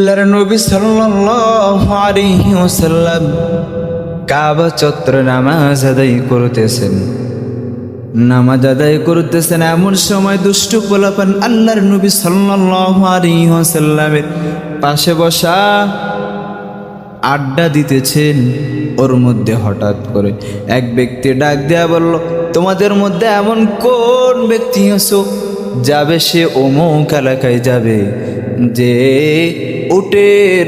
আল্লাহর নবী সাল্লাল্লাহু আলাইহি ওয়াসাল্লাম কাবা চত্বরে নামাজ আদায় করতেছেন। এমন সময় দুষ্ট পোলাপান আল্লাহর নবী সাল্লাল্লাহু আলাইহি ওয়াসাল্লামের পাশে বসা আড্ডা দিতেছেন। ওর মধ্যে হঠাৎ করে এক ব্যক্তি ডাক দেয়া বলল, তোমাদের মধ্যে এমন কোন ব্যক্তি আছো যাবে সে অমুক এলাকায় যাবে, যে উটের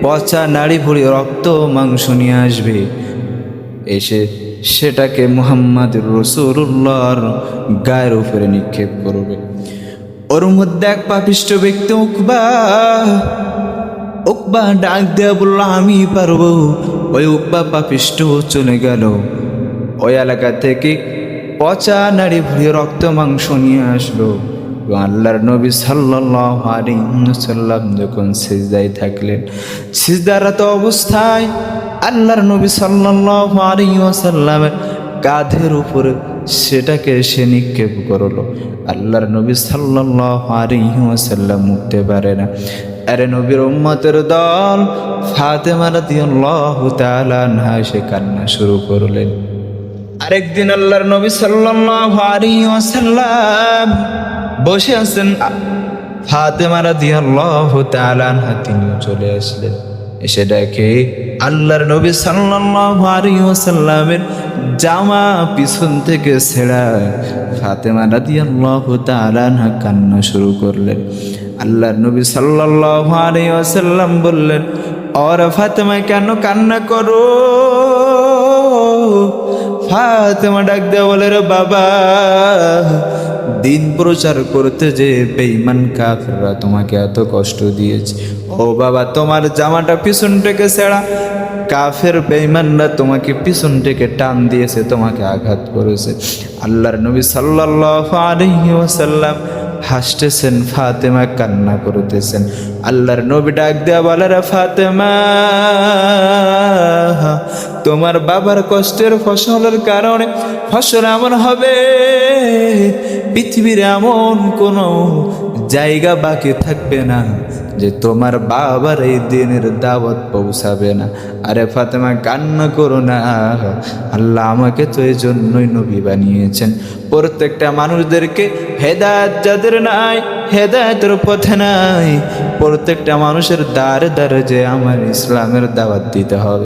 পচা নাড়ি ভুড়ি রক্ত মাংস নিয়ে আসবে, এসে সেটাকে মুহাম্মদ রাসূলুল্লাহর গায়ের উপরে নিক্ষেপ করবে। ওর মধ্যে এক পাপিষ্ঠ ব্যক্তি উকবা ডাক দেয়া বলল, আমি পারবো। ওই উকবা পাপিষ্ঠ চলে গেল। ওই এলাকা থেকে পচা নাড়ি ভুড়ি রক্ত মাংস নিয়ে আসলো। আল্লাহর নবী সাল্লাল্লাহু আলাইহি ওয়াসাল্লাম যখন সিজদায় থাকলেন, সিজদারত অবস্থায় আল্লাহর নবী সাল্লাল্লাহু আলাইহি ওয়াসাল্লামের কাঁধের উপরে সেটাকে সে নিক্ষেপ করলো। আল্লাহর নবী সাল্লাল্লাহু আলাইহি ওয়াসাল্লাম উঠতে পারে না। আরে নবীর উম্মতের দল ফাতেমা রাদিয়াল্লাহু তাআলা আনহা সে কান্না শুরু করলেন। আরেকদিন আল্লাহর নবী সাল্লাল্লাহু আলাইহি ওয়াসাল্লাম বসে আছেন, ফাতেমা রাদিয়াল্লাহু তাআলা আনহা তিনিও চলে আসলেন। এসে দেখে আল্লাহর নবী সাল্লাল্লাহু আলাইহি ওয়াসাল্লামের জামা পিছন থেকে ছেঁড়া। ফাতেমা রাদিয়াল্লাহু তাআলা আনহা কান্না শুরু করলেন। আল্লাহর নবী সাল্লাল্লাহু আলাইহি ওয়াসাল্লাম বললেন, ওরে ফাতেমা কেন কান্না করো? ফাতেমা ডাক দেয়া বলে, রে বাবা, দিন প্রচার করতে যে বেঈমান কাফেররা তোমাকে এত কষ্ট দিয়েছে। ও বাবা, তোমার জামাটা পিছন থেকে ছেঁড়া, কাফের বেঈমানরা তোমাকে পিছন থেকে টান দিয়েছে, তোমাকে আঘাত করেছে। আল্লাহর নবী সাল্লাল্লাহু আলাইহি ওয়াসাল্লাম হাসতেছেন, ফাতেমা কান্না করতেছেন। আল্লাহর নবী ডাক দেয়া বলে, রে ফাতেমা, তোমার বাবার কষ্টের ফসলের কারণে ফসল এমন হবে, পৃথিবীর এমন কোনো জায়গা বাকি থাকবে না যে তোমার বাবার এই দিনের দাওয়াত পৌঁছাবে না। আরে ফাতেমা কান্না করো না, আল্লাহ আমাকে তো এই জন্যই নবী বানিয়েছেন, প্রত্যেকটা মানুষদেরকে হেদায়েত যাদের নাই, হেদায়েতের পথে নাই, প্রত্যেকটা মানুষের দ্বারে দ্বারে যে আমার ইসলামের দাওয়াত দিতে হবে।